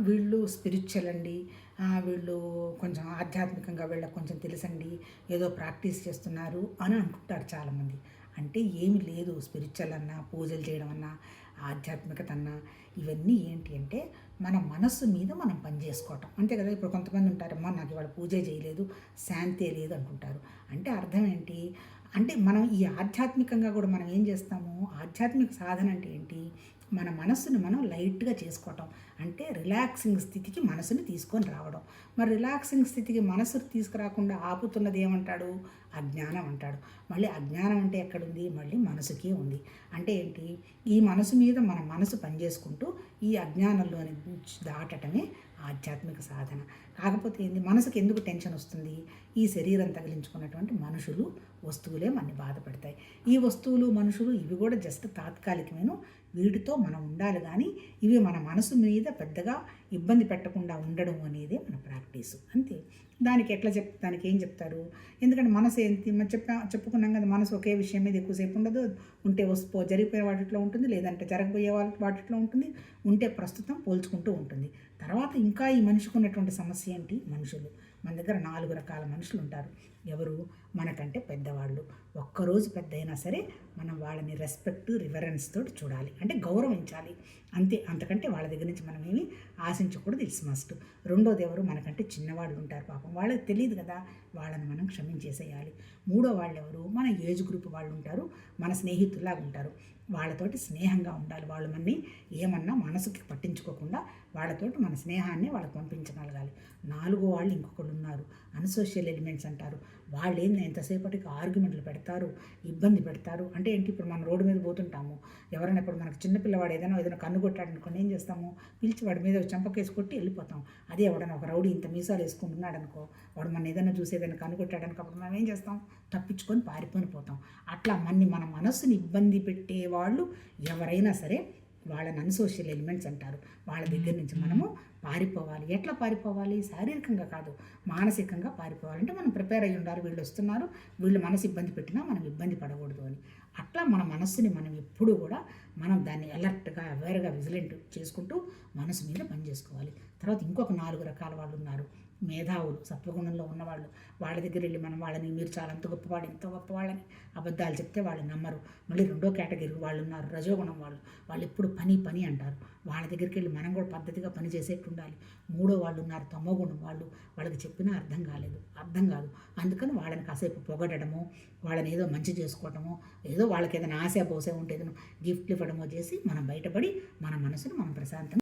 వీళ్ళు స్పిరిచువల్ అండి, వీళ్ళు కొంచెం ఆధ్యాత్మికంగా వీళ్ళకి కొంచెం తెలుసండి, ఏదో ప్రాక్టీస్ చేస్తున్నారు అని అనుకుంటారు చాలామంది. అంటే ఏమి లేదు, స్పిరిచువల్ అన్నా, పూజలు చేయడం అన్నా, ఆధ్యాత్మికత అన్నా, ఇవన్నీ ఏంటి అంటే మన మనస్సు మీద మనం పని చేసుకోవటం అంతే కదా. ఇప్పుడు కొంతమంది ఉంటారు, అమ్మా నాకు ఇవాళ పూజే చేయలేదు, శాంతే లేదు అనుకుంటారు. అంటే అర్థం ఏంటి అంటే మనం ఈ ఆధ్యాత్మికంగా కూడా మనం ఏం చేస్తాము, ఆధ్యాత్మిక సాధన అంటే ఏంటి, మన మనస్సుని మనం లైట్గా చేసుకోవటం, అంటే రిలాక్సింగ్ స్థితికి మనసుని తీసుకొని రావడం. మరి రిలాక్సింగ్ స్థితికి మనసు తీసుకురాకుండా ఆపుతున్నది ఏమంటాడు, అజ్ఞానం అంటాడు. మళ్ళీ అజ్ఞానం అంటే ఎక్కడుంది, మళ్ళీ మనసుకే ఉంది. అంటే ఏంటి, ఈ మనసు మీద మన మనసు పనిచేసుకుంటూ ఈ అజ్ఞానంలోని దాటటమే ఆధ్యాత్మిక సాధన. కాకపోతే ఏంది, మనసుకి ఎందుకు టెన్షన్ వస్తుంది, ఈ శరీరం తగిలించుకున్నటువంటి మనుషులు వస్తువులే మనని బాధపడతాయి. ఈ వస్తువులు మనుషులు ఇవి కూడా జస్ట్ తాత్కాలికమైన, వీటితో మనం ఉండాలి కానీ ఇవి మన మనసు మీద పెద్దగా ఇబ్బంది పెట్టకుండా ఉండడం అనేది మన ప్రాక్టీసు అంతే. దానికి ఏం చెప్తారు, ఎందుకంటే మనసు ఏంటి మనం చెప్పుకున్నాం కదా, మనసు ఒకే విషయం మీద ఎక్కువసేపు ఉండదు. ఉంటే జరిగిపోయే వాటిలో ఉంటుంది, లేదంటే జరగబోయే వాటిలో ఉంటుంది, ఉంటే ప్రస్తుతం పోల్చుకుంటూ ఉంటుంది. తర్వాత ఇంకా ఈ మనిషికి ఉన్నటువంటి సమస్య ఏంటి, మనుషులు. మన దగ్గర 4 రకాల మనుషులు ఉంటారు. ఎవరు, మనకంటే పెద్దవాళ్ళు. ఒక్కరోజు పెద్ద అయినా సరే మనం వాళ్ళని రెస్పెక్ట్ రివరెన్స్ తోటి చూడాలి, అంటే గౌరవించాలి అంతే. అంతకంటే వాళ్ళ దగ్గర నుంచి మనం ఏమి ఆశించకూడదు, ఇట్స్ మస్ట్. రెండోది ఎవరు, మనకంటే చిన్నవాళ్ళు ఉంటారు, పాపం వాళ్ళకి తెలియదు కదా, వాళ్ళని మనం క్షమించేసేయాలి. మూడో వాళ్ళు ఎవరు, మన ఏజ్ గ్రూప్ వాళ్ళు ఉంటారు, మన స్నేహితుల్లాగా ఉంటారు, వాళ్ళతోటి స్నేహంగా ఉండాలి. వాళ్ళు మనని ఏమన్నా మనసుకి పట్టించుకోకుండా వాళ్ళతోటి మన స్నేహాన్ని వాళ్ళకి పంపించగలగాలి. నాలుగో వాళ్ళు ఇంకొకళ్ళు ఉన్నారు, అన్సోషియల్ ఎలిమెంట్స్ అంటారు. వాళ్ళు ఏంది ఎంతసేపటికి ఆర్గ్యుమెంట్లు పెడతారు, ఇబ్బంది పెడతారు. అంటే ఏంటి, ఇప్పుడు మనం రోడ్డు మీద పోతుంటాము, ఎవరైనా ఇప్పుడు మనకు చిన్నపిల్లవాడు ఏదైనా కన్ను కొట్టాడు అనుకోండి, ఏం చేస్తాము, పిలిచి వాడి మీద చెంపకేసి కొట్టి వెళ్ళిపోతాం. అదే ఎవడన్నా ఒక రౌడీ ఇంత మీసాలు వేసుకుంటున్నాడు అనుకో, వాడు మన ఏదైనా చూసి ఏదైనా కన్ను కొట్టాడు అనుకో, అప్పుడు మనం ఏం చేస్తాం, తప్పించుకొని పారిపోయి పోతాం. అట్లా మన మనస్సుని ఇబ్బంది పెట్టే వాళ్ళు ఎవరైనా సరే వాళ్ళని అన్సోషియల్ ఎలిమెంట్స్ అంటారు. వాళ్ళ దగ్గర నుంచి మనము పారిపోవాలి. ఎట్లా పారిపోవాలి, శారీరకంగా కాదు, మానసికంగా పారిపోవాలంటే మనం ప్రిపేర్ అయ్యి ఉండాలి. వీళ్ళు వస్తున్నారు, వీళ్ళు మనసు ఇబ్బంది పెట్టినా మనం ఇబ్బంది పడకూడదు అని. అట్లా మన మనస్సుని మనం ఎప్పుడూ కూడా మనం దాన్ని అలర్ట్గా, అవేర్గా, విజిలెంట్ చేసుకుంటూ మనసు మీద పని చేసుకోవాలి. తర్వాత ఇంకొక 4 రకాల వాళ్ళు ఉన్నారు, మేధావులు, సత్వగుణంలో ఉన్నవాళ్ళు. వాళ్ళ దగ్గర వెళ్ళి మనం వాళ్ళని మీరు చాలా అంత గొప్పవాళ్ళు, ఇంత గొప్పవాళ్ళని అబద్ధాలు చెప్తే వాళ్ళు నమ్మరు. మళ్ళీ రెండో కేటగిరీ వాళ్ళు ఉన్నారు, రజోగుణం వాళ్ళు. వాళ్ళు ఎప్పుడు పని అంటారు. వాళ్ళ దగ్గరికి వెళ్ళి మనం కూడా పద్ధతిగా పని చేసేట్టు ఉండాలి. మూడో వాళ్ళు ఉన్నారు, తమోగుణం వాళ్ళు. వాళ్ళకి చెప్పినా అర్థం కాదు. అందుకని వాళ్ళని కాసేపు పొగడము, వాళ్ళని ఏదో మంచి చేసుకోవటము, ఏదో వాళ్ళకి ఏదైనా ఆశ పోసే ఉంటే ఏదైనా గిఫ్ట్లు ఇవ్వడమో చేసి మనం బయటపడి మన మనసును మనం ప్రశాంతంగా